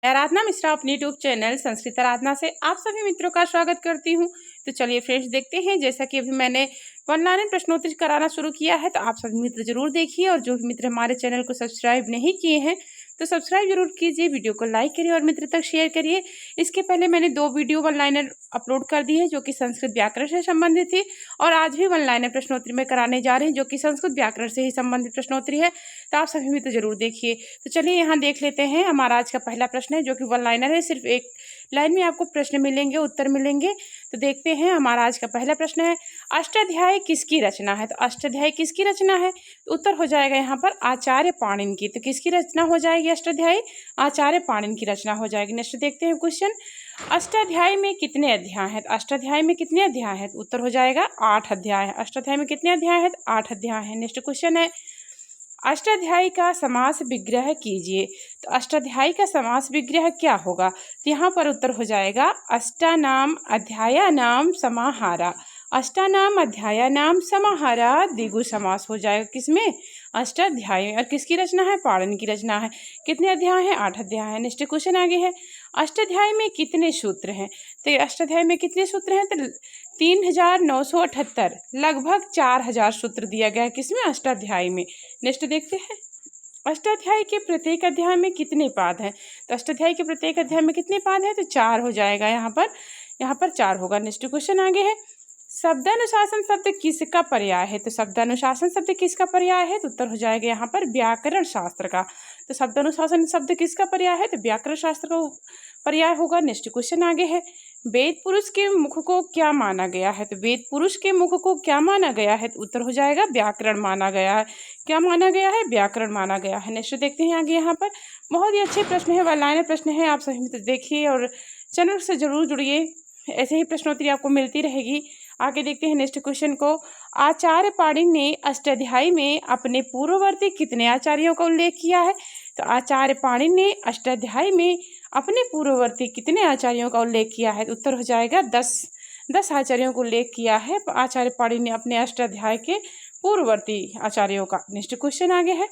आराधना मिश्रा अपने YouTube channel Sanskrit आराधना से आप सभी मित्रों का स्वागत करती हूँ। तो चलिए फ्रेंड्स देखते हैं, जैसा कि अभी मैंने ऑनलाइन प्रश्नोत्तरी कराना शुरू किया है, तो आप सभी मित्र जरूर देखिए और जो भी मित्र हमारे चैनल को सब्सक्राइब नहीं किए हैं तो सब्सक्राइब जरूर कीजिए, वीडियो को लाइक करिए और मित्र तक शेयर करिए। इसके पहले मैंने 2 वीडियो वन लाइनर अपलोड कर दी है जो कि संस्कृत व्याकरण से संबंधित थी, और आज भी वन लाइनर प्रश्नोत्तरी में कराने जा रहे हैं जो कि संस्कृत व्याकरण से ही संबंधित प्रश्नोत्तरी है। तो आप सभी मित्र जरूर देखिए। तो चलिए यहाँ देख लेते हैं। हमारा आज का पहला प्रश्न है जो कि वन लाइनर है, सिर्फ एक लाइन में आपको प्रश्न मिलेंगे, उत्तर मिलेंगे। तो देखते हैं, हमारा आज का पहला प्रश्न है, अष्टाध्यायी किसकी रचना है? तो अष्टाध्यायी किसकी रचना है? उत्तर हो जाएगा यहाँ पर आचार्य पाणिनि की। तो किसकी रचना हो जाएगी अष्टाध्यायी? आचार्य पाणिनि की रचना हो जाएगी। नेक्स्ट देखते हैं क्वेश्चन, अष्टाध्यायी में कितने अध्याय हैं? तो अष्टाध्यायी में कितने अध्याय हैं? उत्तर हो जाएगा 8 अध्याय है। अष्टाध्यायी में कितने अध्याय हैं? 8 अध्याय है। नेक्स्ट क्वेश्चन है, अष्टाध्यायी का समास विग्रह कीजिए। तो अष्टाध्यायी का समास विग्रह क्या होगा? तो यहाँ पर उत्तर हो जाएगा अष्टानाम अध्यायानाम समाहारा। अष्टानाम अध्यायानाम समाहारा द्विगु समास हो जाएगा किसमें? अष्टाध्यायी। और किसकी रचना है? पाणिनि की रचना है। कितने अध्याय हैं? 8 अध्याय है। नेक्स्ट क्वेश्चन आगे है, अष्टाध्यायी में कितने सूत्र हैं? तो अष्टाध्यायी में कितने सूत्र हैं? तो 3978, लगभग 4000 सूत्र दिया गया है किसमें? अष्टाध्यायी में। नेक्स्ट देखते हैं, अष्टाध्यायी के प्रत्येक अध्याय में कितने पाद हैं? तो अष्टाध्यायी के प्रत्येक अध्याय में कितने पाद हैं? तो 4 हो जाएगा। यहाँ पर 4 होगा। नेक्स्ट क्वेश्चन आगे है, शब्दानुशासन शब्द किसका पर्याय है? तो शब्दानुशासन शब्द किसका पर्याय है? तो उत्तर हो जाएगा यहाँ पर व्याकरण शास्त्र का। तो शब्दानुशासन शब्द किसका पर्याय है? तो व्याकरण शास्त्र का पर्याय होगा। नेक्स्ट क्वेश्चन आगे है, वेद पुरुष के मुख को क्या माना गया है? तो वेद पुरुष के मुख को क्या माना गया है? तो उत्तर हो जाएगा व्याकरण माना गया है। क्या माना गया है? व्याकरण माना गया है। नेक्स्ट देखते हैं आगे, यहाँ पर बहुत ही अच्छे प्रश्न है, वन लाइनर प्रश्न है, आप सभी मित्र देखिए और चैनल से जरूर जुड़िए, ऐसे ही प्रश्नोत्तरी आपको मिलती रहेगी। आगे देखते हैं नेक्स्ट क्वेश्चन को, आचार्य पाणिनि ने अष्टाध्यायी में अपने पूर्ववर्ती कितने आचार्यों का उल्लेख किया है? तो आचार्य पाणिनि ने अष्टाध्यायी में अपने पूर्ववर्ती कितने आचार्यों का उल्लेख किया है? तो उत्तर हो जाएगा 10 आचार्यों को उल्लेख किया है आचार्य पाणिनि ने अपने अष्टाध्यायी के पूर्ववर्ती आचार्यों का। नेक्स्ट क्वेश्चन आगे है,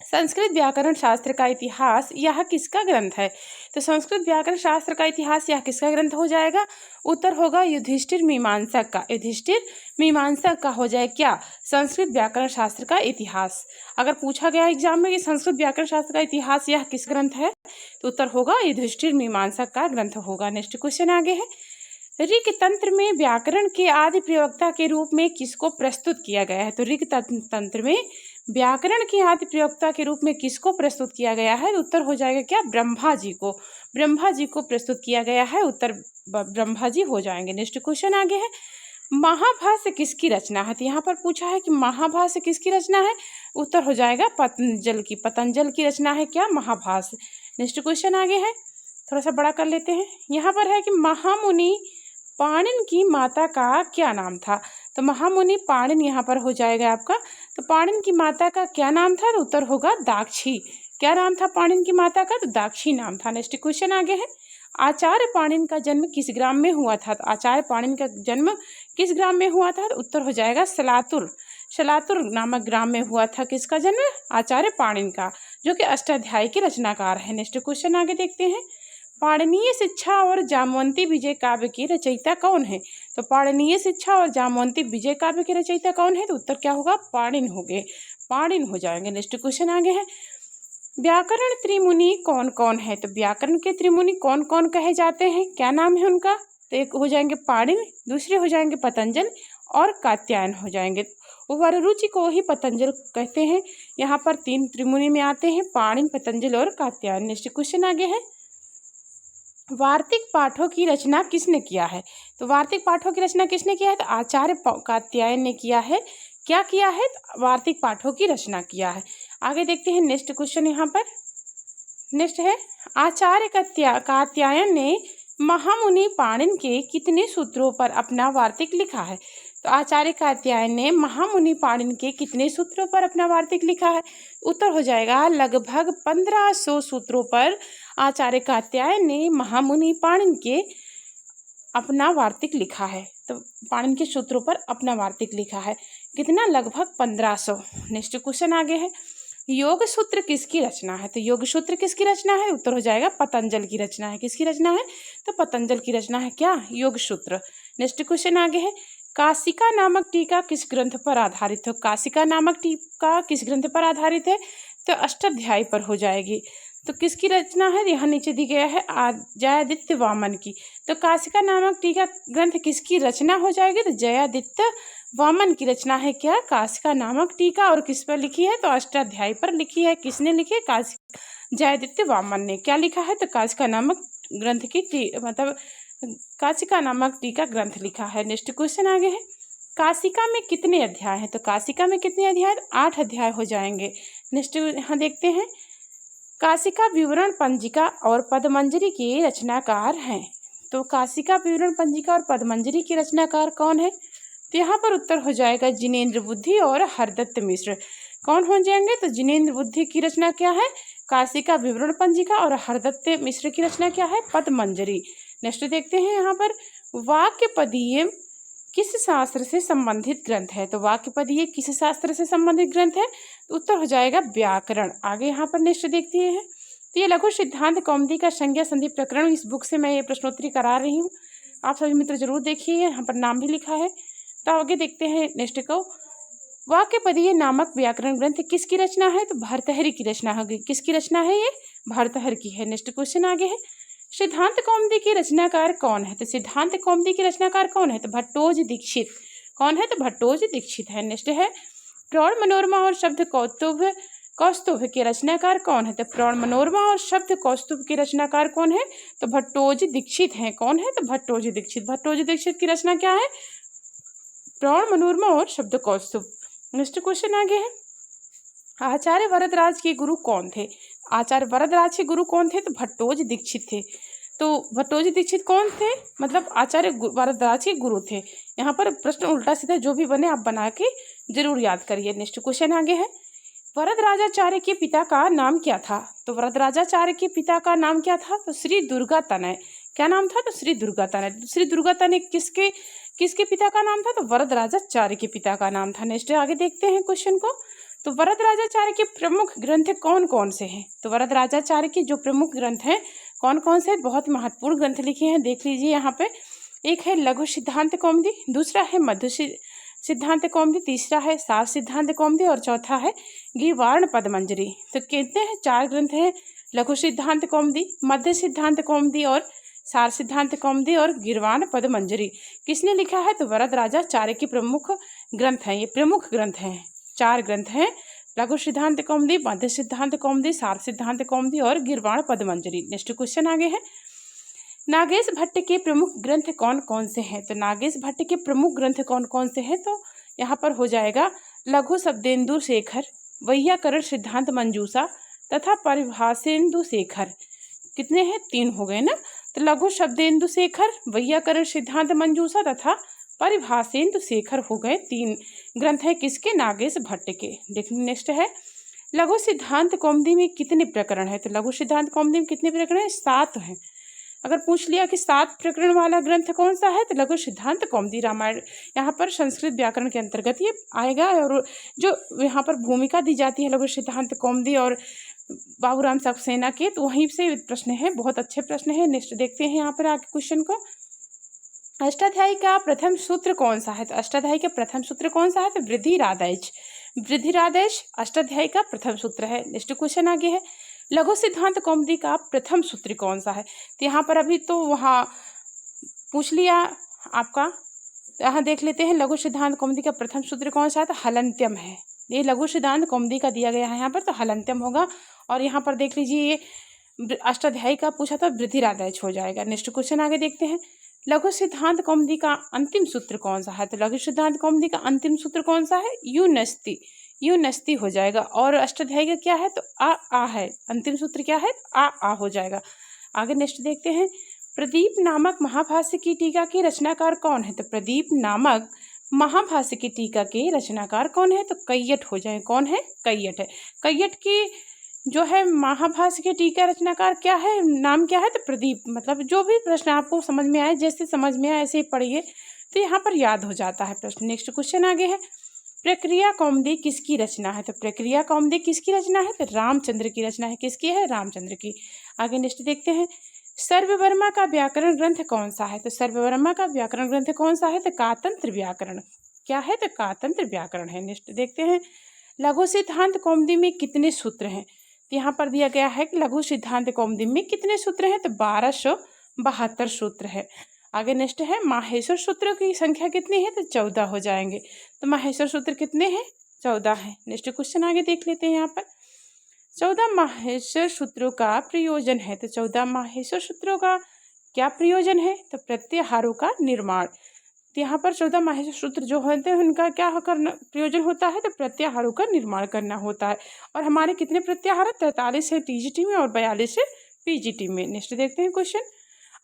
संस्कृत व्याकरण शास्त्र का इतिहास यह किसका ग्रंथ है? तो संस्कृत व्याकरण शास्त्र का इतिहास यह किसका ग्रंथ हो जाएगा? उत्तर होगा युधिष्ठिर मीमांसक का। युधिष्ठिर मीमांसक का हो जाए क्या? संस्कृत व्याकरण शास्त्र का इतिहास। अगर पूछा गया एग्जाम में कि संस्कृत व्याकरण शास्त्र का इतिहास यह किस ग्रंथ है, तो उत्तर होगा युधिष्ठिर मीमांसक का ग्रंथ होगा। नेक्स्ट क्वेश्चन आगे है, ऋग तंत्र में व्याकरण के आदि प्रयोक्ता के रूप में किसको प्रस्तुत किया गया है? तो ऋग तंत्र में व्याकरण के आदि प्रयोक्ता के रूप में किसको प्रस्तुत किया गया है? उत्तर हो जाएगा क्या? ब्रह्मा जी को। ब्रह्मा जी को प्रस्तुत किया गया है। उत्तर ब्रह्मा जी हो जाएंगे। नेक्स्ट क्वेश्चन आगे है, महाभाष्य किसकी रचना है? तो यहाँ पर पूछा है कि महाभाष्य किसकी रचना है? उत्तर हो जाएगा पतंजल की। पतंजल की रचना है क्या? महाभाष्य। नेक्स्ट क्वेश्चन आगे है, थोड़ा सा बड़ा कर लेते हैं। यहाँ पर है कि महामुनि पाणिनि की माता का क्या नाम था? तो महामुनि पाणिनि यहाँ पर हो जाएगा आपका। तो पाणिनि की माता का क्या नाम था? तो उत्तर होगा दाक्षी। क्या नाम था पाणिनि की माता का? तो दाक्षी नाम था। नेक्स्ट क्वेश्चन आगे है, आचार्य पाणिनि का जन्म किस ग्राम में हुआ था? तो आचार्य पाणिनि का जन्म किस ग्राम में हुआ था? तो उत्तर हो जाएगा सलातुर। सलातुर नामक ग्राम में हुआ था किसका जन्म? आचार्य पाणिनि का, जो कि अष्टाध्यायी के रचनाकार है। नेक्स्ट क्वेश्चन आगे देखते हैं, पाणिनीय शिक्षा और जामवंती विजय काव्य की रचयिता कौन है? तो पाणिनीय शिक्षा और जामवंती विजय काव्य की रचयिता कौन है? तो उत्तर क्या होगा? पाणिनि हो गए, पाणिनि हो जाएंगे। नेक्स्ट क्वेश्चन आगे है, व्याकरण त्रिमुनि कौन कौन है? तो व्याकरण के त्रिमुनि कौन कौन कहे जाते हैं? क्या नाम है उनका? तो एक हो जाएंगे पाणिनि, दूसरे हो जाएंगे पतंजल और कात्यायन हो जाएंगे। वररुचि को ही पतंजल कहते हैं। यहाँ पर 3 त्रिमुनि में आते हैं, पाणिनि, पतंजल और कात्यायन। नेक्स्ट क्वेश्चन आगे है, वार्तिक पाठों की रचना किसने किया है? तो वार्तिक पाठों की रचना किसने किया है? तो आचार्य कात्यायन ने किया है। क्या किया है? तो वार्तिक पाठों की रचना किया है। आगे देखते हैं नेक्स्ट क्वेश्चन। यहाँ पर नेक्स्ट है, आचार्य कात्यायन ने महामुनि पाणिनि के कितने सूत्रों पर अपना वार्तिक लिखा है? तो आचार्य कात्यायन ने महामुनि पाणिनि के कितने सूत्रों पर अपना वार्तिक लिखा है? उत्तर हो जाएगा लगभग 1500 सूत्रों पर आचार्य कात्यायन ने महामुनि पाणिनि के अपना वार्तिक लिखा है। तो पाणिनि के सूत्रों पर अपना वार्तिक लिखा है। कितना? लगभग 1500। नेक्स्ट क्वेश्चन आगे है, योग सूत्र किसकी रचना है? तो योग सूत्र किसकी रचना है? उत्तर हो जाएगा पतंजल की रचना है। किसकी रचना है? तो पतंजल की रचना है क्या? योग सूत्र। नेक्स्ट क्वेश्चन आगे है, काशिका नामक टीका किस ग्रंथ पर आधारित है? काशिका नामक टीका किस ग्रंथ पर आधारित है? तो अष्टाध्यायी पर हो जाएगी। तो किसकी रचना है? यहाँ नीचे दी गया है जयादित्य वामन की। तो काशिका नामक टीका ग्रंथ किसकी रचना हो जाएगी? तो जयादित्य वामन की रचना है क्या? काशिका नामक टीका। और किस पर लिखी है? तो अष्टाध्यायी पर लिखी है। किसने लिखी है? जयादित्य वामन ने। क्या लिखा है? तो काशिका नामक ग्रंथ की मतलब काशिका नामक टीका ग्रंथ लिखा है। नेक्स्ट क्वेश्चन आगे है, काशिका में कितने अध्याय हैं? तो काशिका में कितने अध्याय? 8 अध्याय हो जाएंगे। नेक्स्ट यहाँ देखते हैं, काशिका विवरण पंजिका और पदमंजरी के रचनाकार हैं। तो काशिका विवरण पंजिका और पदमंजरी के रचनाकार कौन है? तो यहाँ पर उत्तर हो जाएगा जिनेंद्र बुद्धि और हरदत्त मिश्र। कौन हो जाएंगे? तो जिनेंद्र बुद्धि की रचना क्या है? काशिका विवरण पंजिका। और हरदत्त मिश्र की रचना क्या है? पदमंजरी। नेक्स्ट देखते हैं यहाँ पर, वाक्यपदीय किस शास्त्र से संबंधित ग्रंथ है? तो वाक्यपदीय किस शास्त्र से संबंधित ग्रंथ है? तो उत्तर हो जाएगा व्याकरण। आगे यहाँ पर नेक्स्ट देखते हैं, तो ये लघु सिद्धांत कौमुदी का संज्ञा संधि प्रकरण, इस बुक से मैं ये प्रश्नोत्तरी करा रही हूँ। आप सभी मित्र जरूर देखिए, यहाँ पर नाम भी लिखा है। तो आगे देखते हैं नेक्स्ट को, वाक्यपदीय नामक व्याकरण ग्रंथ किसकी रचना है? तो भर्तृहरि की रचना होगी। किसकी रचना है? ये भर्तृहरि की है। नेक्स्ट क्वेश्चन आगे है, सिद्धांत कौमुदी के रचनाकार कौन है? तो सिद्धांत कौमुदी के रचनाकार कौन है? तो भट्टोजी दीक्षित। कौन है? तो भट्टोजी दीक्षित है। नेक्स्ट है, प्रौढ़ मनोरमा और शब्द कौस्तुभ के रचनाकार कौन है? तो प्रौढ़ मनोरमा और शब्द कौस्तुभ के रचनाकार कौन है? तो भट्टोजी दीक्षित हैं। कौन है? तो भट्टोजी दीक्षित। भट्टोजी दीक्षित की रचना क्या है? प्रौढ़ मनोरमा और शब्द कौस्तुभ। नेक्स्ट क्वेश्चन आगे है, आचार्य वरदराज के गुरु कौन थे? आचार्य वरदराज के गुरु कौन थे? तो भट्टोजी दीक्षित थे। तो भट्टोजी दीक्षित कौन थे? मतलब आचार्य वरदराज के गुरु थे। यहाँ पर प्रश्न उल्टा सीधा जो भी बने आप बना के जरूर याद करिए। नेक्स्ट क्वेश्चन आगे है, वरदराजाचार्य के पिता का नाम क्या था? तो वरदराजाचार्य के पिता का नाम क्या था? तो श्री दुर्गा तनय। क्या नाम था? तो श्री दुर्गा तनय। श्री दुर्गा तनय किसके पिता का नाम था? तो वरदराजाचार्य के पिता का नाम था। नेक्स्ट आगे देखते हैं क्वेश्चन को, तो वरदराजाचार्य के प्रमुख ग्रंथ कौन कौन से हैं? तो वरदराजाचार्य के जो प्रमुख ग्रंथ हैं कौन कौन से? बहुत महत्वपूर्ण ग्रंथ लिखे हैं, देख लीजिए यहाँ पे। एक है लघु सिद्धांत कौमुदी, दूसरा है मध्य सिद्धांत कौमुदी, तीसरा है सार सिद्धांत कौमुदी और चौथा है गीर्वाण पदमंजरी। तो कहते हैं 4 ग्रंथ हैं, लघु सिद्धांत कौमुदी, मध्य सिद्धांत कौमुदी और सार सिद्धांत कौमुदी और गीर्वाण पदमंजरी। किसने लिखा है? तो वरदराजाचार्य के प्रमुख ग्रंथ हैं। ये प्रमुख ग्रंथ हैं, 4 ग्रंथ हैं, लघु सिद्धांत कौमुदी, मध्य सिद्धांत कौमुदी, सार सिद्धांत कौमुदी और गीर्वाण पदमंजरी। नेक्स्ट क्वेश्चन आगे है, नागेश भट्ट के प्रमुख ग्रंथ कौन कौन से हैं? तो नागेश भट्ट के प्रमुख ग्रंथ कौन कौन से हैं? तो यहाँ पर हो जाएगा लघु शब्देन्दु शेखर, वैयाकरण सिद्धांत मंजूषा तथा परिभाषेन्दु शेखर। कितने हैं? 3 हो गए ना। तो लघु शब्देन्दु शेखर, वैयाकरण सिद्धांत मंजूषा तथा परिभाषेन्दु शेखर हो गए 3 ग्रंथ है किसके? नागेश भट्ट के। देखिए नेक्स्ट है, लघु सिद्धांत कौमुदी में कितने प्रकरण है? तो लघु सिद्धांत कौमुदी में कितने प्रकरण है? 7 हैं। अगर पूछ लिया कि 7 प्रकरण वाला ग्रंथ कौन सा है? तो लघु सिद्धांत कौमुदी। रामायण यहाँ पर संस्कृत व्याकरण के अंतर्गत ये आएगा। और जो यहाँ पर भूमिका दी जाती है लघु सिद्धांत कौमुदी और बाबूराम सक्सेना के, तो वहीं से प्रश्न है, बहुत अच्छे प्रश्न है। नेक्स्ट देखते हैं यहाँ पर आगे क्वेश्चन को, अष्टाध्यायी का प्रथम सूत्र कौन सा है? तो अष्टाध्यायी का प्रथम सूत्र कौन सा है? तो वृद्धिरादेश। वृद्धिरादेश अष्टाध्यायी का प्रथम सूत्र है। नेक्स्ट क्वेश्चन आगे है, लघु सिद्धांत कौमुदी का प्रथम सूत्र कौन सा है? तो यहाँ पर अभी तो वहाँ पूछ लिया आपका, यहाँ देख लेते हैं लघु सिद्धांत कौमुदी का प्रथम सूत्र कौन सा है? तो हलंत्यम है। ये लघु सिद्धांत कौमुदी का दिया गया है यहाँ पर, तो हलंत्यम होगा। और यहाँ पर देख लीजिए ये अष्टाध्यायी का पूछा था, वृद्धिरादेश हो जाएगा। नेक्स्ट क्वेश्चन आगे देखते हैं, लघु सिद्धांत कौमुदी का अंतिम सूत्र कौन सा है? तो लघु सिद्धांत कौमुदी का अंतिम सूत्र कौन सा है? यूनस्ति। यूनस्ति हो जाएगा। और अष्टाध्यायी का क्या है? तो आ है। अंतिम सूत्र क्या है? आ हो जाएगा। आगे नेक्स्ट देखते हैं, प्रदीप नामक महाभाष्य की टीका के रचनाकार कौन है? तो प्रदीप नामक महाभाष्य की टीका के रचनाकार कौन है? तो कैयट हो जाए। कौन है? कैयट है। कैयट की जो है महाभाष्य के टीका रचनाकार क्या है? नाम क्या है? तो प्रदीप। मतलब जो भी प्रश्न आपको समझ में आए, जैसे समझ में आए ऐसे ही पढ़िए, तो यहाँ पर याद हो जाता है प्रश्न। नेक्स्ट क्वेश्चन आगे है, प्रक्रिया कौमुदी किसकी रचना है? तो प्रक्रिया कौमुदी किसकी रचना है? तो रामचंद्र की रचना है। किसकी है? रामचंद्र की। आगे नेक्स्ट देखते हैं, सर्ववर्मा का व्याकरण ग्रंथ कौन सा है? तो सर्ववर्मा का व्याकरण ग्रंथ कौन सा है? तो कातंत्र व्याकरण। क्या है? तो कातंत्र व्याकरण है। नेक्स्ट देखते हैं, लघु सिद्धांत कौमुदी में कितने सूत्र हैं? तो यहाँ पर दिया गया है कि लघु सिद्धांत कौमुदी में कितने सूत्र हैं? तो 1272 सूत्र है। आगे नेक्स्ट है, माहेश्वर सूत्रों की संख्या कितनी है? तो 14 हो जाएंगे। तो माहेश्वर सूत्र कितने हैं? 14 है। नेक्स्ट क्वेश्चन आगे देख लेते हैं। यहाँ पर 14 माहेश्वर सूत्रों का प्रयोजन है। तो 14 माहेश्वर सूत्रों का क्या प्रयोजन है? तो प्रत्याहारों का निर्माण। तो यहाँ पर 14 माहेश्वर सूत्र जो होते हैं उनका क्या करना प्रयोजन होता है? तो प्रत्याहारों का निर्माण करना होता है। और हमारे कितने प्रत्याहार? 43 है टीजीटी में और 42 है पीजीटी में। नेक्स्ट देखते हैं क्वेश्चन,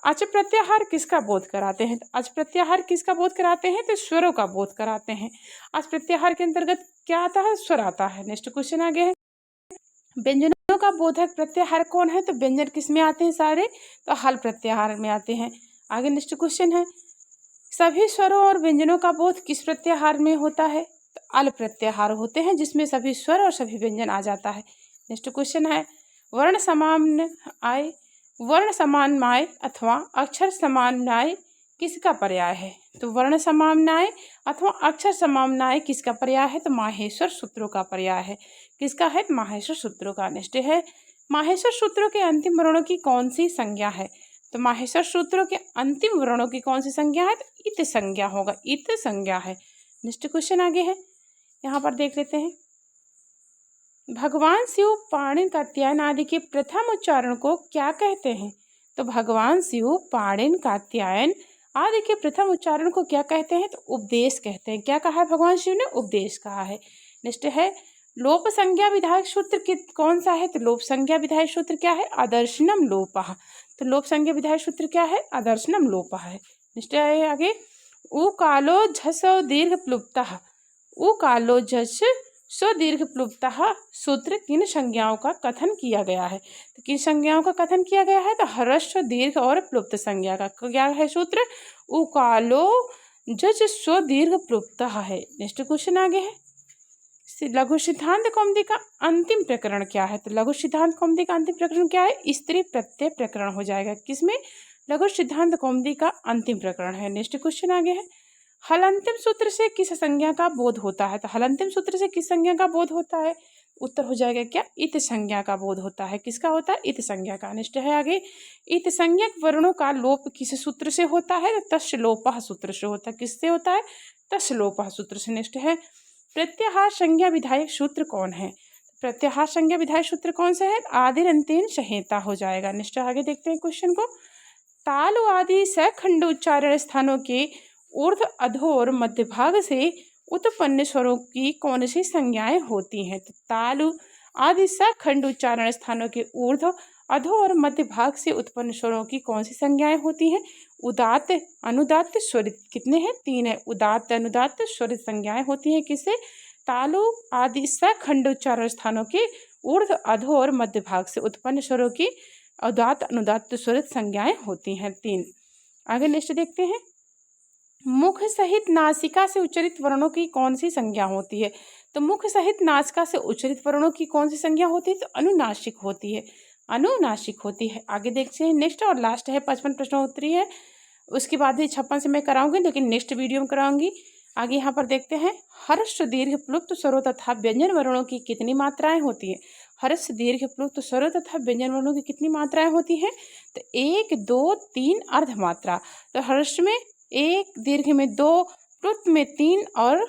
अच प्रत्याहार किसका बोध कराते हैं? अच प्रत्याहार किसका बोध कराते हैं? तो स्वरों का बोध कराते हैं। अच प्रत्याहार के अंतर्गत क्या आता है? स्वर आता है। नेक्स्ट क्वेश्चन आगे है, व्यंजनों का बोधक प्रत्याहार कौन है? तो व्यंजन किस में आते हैं सारे? तो हल प्रत्याहार में आते हैं। आगे नेक्स्ट क्वेश्चन है, सभी स्वरों और व्यंजनों का बोध किस प्रत्याहार में होता है? तो अल प्रत्याहार होते हैं जिसमें सभी स्वर और सभी व्यंजन आ जाता है। नेक्स्ट क्वेश्चन है, वर्ण समान्वय अथवा अक्षर समान्वय किसका पर्याय है? तो वर्ण समान्वय अथवा अक्षर समान्वय किसका पर्याय है? तो माहेश्वर सूत्रों का पर्याय है। किसका है? माहेश्वर सूत्रों का। नेक्स्ट है, माहेश्वर सूत्रों के अंतिम वर्णों की कौन सी संज्ञा है? तो माहेश्वर सूत्रों के अंतिम वर्णों की कौन सी संज्ञा है? तो इत संज्ञा होगा, इत संज्ञा है। नेक्स्ट क्वेश्चन आगे है, यहाँ पर देख लेते हैं, भगवान शिव पाणिन कात्यायन आदि के प्रथम उच्चारण को क्या कहते हैं? तो भगवान शिव पाणिन कात्यायन आदि के प्रथम उच्चारण को क्या कहते हैं? तो उपदेश कहते हैं। क्या कहा है भगवान शिव ने? उपदेश कहा है। नेक्स्ट है, लोप संज्ञा विधायक सूत्र कौन सा है? तो लोप संज्ञा विधायक सूत्र क्या है? आदर्शनम लोपः। तो लोप संज्ञा विधायक सूत्र क्या है? आदर्शनम लोपः है। नेक्स्ट है आगे, उ कालो झसो दीर्घ प्लुप्तः। उ कालो झस सो दीर्घ प्लुप्तः सूत्र किन संज्ञाओं का कथन किया गया है? तो किन संज्ञाओं का कथन किया गया है? तो ह्रस्व दीर्घ और प्लुप्त संज्ञा का क्या है सूत्र? उकालो जज सो दीर्घ प्लुप्तः है। नेक्स्ट क्वेश्चन आगे है, लघु सिद्धांत कौमुदी का अंतिम प्रकरण क्या है? तो लघु सिद्धांत कौमुदी का अंतिम प्रकरण क्या है? स्त्री प्रत्यय प्रकरण हो जाएगा। किसमें? लघु सिद्धांत कौमुदी का अंतिम प्रकरण है। नेक्स्ट क्वेश्चन आगे है, हलंतिम सूत्र से किस संज्ञा का बोध होता है? तो हलंतिम सूत्र से किस संज्ञा का बोध होता है? उत्तर हो जाएगा क्या? इत संज्ञा का बोध होता है। किसका होता है? इत संज्ञा का। नेक्स्ट है आगे, इत संज्ञक वर्णों का लोप किस सूत्र से होता है? तो तस् लोपः सूत्र से होता है। किससे होता है? तस् लोपः सूत्र से। नेक्स्ट है, प्रत्याहार संज्ञा विधायक सूत्र कौन है? प्रत्याहार संज्ञा विधायक सूत्र कौन सा है? आदिर अंतेन संहिता हो जाएगा। नेक्स्ट आगे देखते हैं क्वेश्चन को, तालु आदि सखंड उच्चारण स्थानों के ऊर्ध्व अधो और मध्य भाग से उत्पन्न स्वरों की कौन सी संज्ञाएं होती हैं? तो तालु आदि सखंड उच्चारण स्थानों के ऊर्ध्व अधो और मध्य भाग से उत्पन्न स्वरों की कौन सी संज्ञाएं होती हैं? उदात्त अनुदात्त स्वरित। कितने हैं? 3 है। उदात्त अनुदात्त स्वरित संज्ञाएं होती हैं किससे? तालु आदि सखंड उच्चारण स्थानों के ऊर्ध्व अधो और मध्य भाग से उत्पन्न स्वरों की उदात्त अनुदात्त स्वरित संज्ञाएं होती हैं 3। आगे नेक्स्ट देखते हैं, मुख सहित नासिका से उच्चरित वर्णों की कौन सी संज्ञा होती है? तो मुख सहित नासिका से उच्चरित वर्णों की कौन सी संज्ञा होती है? तो अनुनासिक होती है। अनुनासिक होती है। आगे देखते हैं नेक्स्ट और लास्ट है 55 प्रश्नोत्तरी है, उसके बाद ही 56 से मैं कराऊंगी, लेकिन नेक्स्ट वीडियो में कराऊंगी। आगे यहाँ पर देखते हैं, ह्रस्व दीर्घ प्लुप्त स्वरों तथा व्यंजन वर्णों की कितनी मात्राएं होती है? ह्रस्व दीर्घ प्लुप्त स्वरों तथा व्यंजन वर्णों की कितनी मात्राएं होती हैं? तो 1, 2, 3 अर्ध मात्रा। तो ह्रस्व में 1, दीर्घ में 2, प्लुप्त में 3 और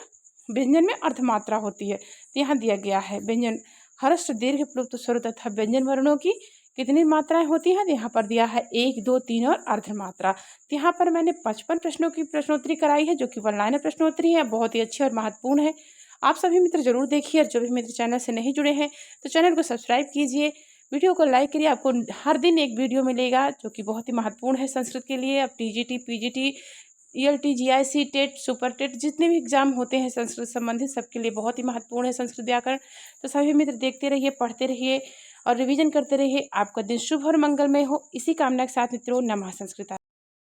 व्यंजन में अर्धमात्रा होती है। तो यहाँ दिया गया है व्यंजन ह्रस्व दीर्घ प्लुप्त स्वरों तथा व्यंजन वर्णों की कितनी मात्राएं होती हैं? तो यहाँ पर दिया है 1, 2, 3 और अर्धमात्रा। तो यहाँ पर मैंने 55 प्रश्नों की प्रश्नोत्तरी कराई है, जो कि वन लाइनर प्रश्नोत्तरी है, बहुत ही अच्छी और महत्वपूर्ण है। आप सभी मित्र जरूर देखिए, और जो भी मित्र चैनल से नहीं जुड़े हैं तो चैनल को सब्सक्राइब कीजिए, वीडियो को लाइक करिए। आपको हर दिन एक वीडियो मिलेगा जो कि बहुत ही महत्वपूर्ण है संस्कृत के लिए। अब TGT, PGT, ELT, GIC, TET, super TET जितने भी एग्जाम होते हैं संस्कृत संबंधित, सबके लिए बहुत ही महत्वपूर्ण है संस्कृत व्याकरण। तो सभी मित्र देखते रहिए, पढ़ते रहिए और रिवीजन करते रहिए। आपका दिन शुभ और मंगलमय हो, इसी कामना के साथ मित्रों, नमः संस्कृत।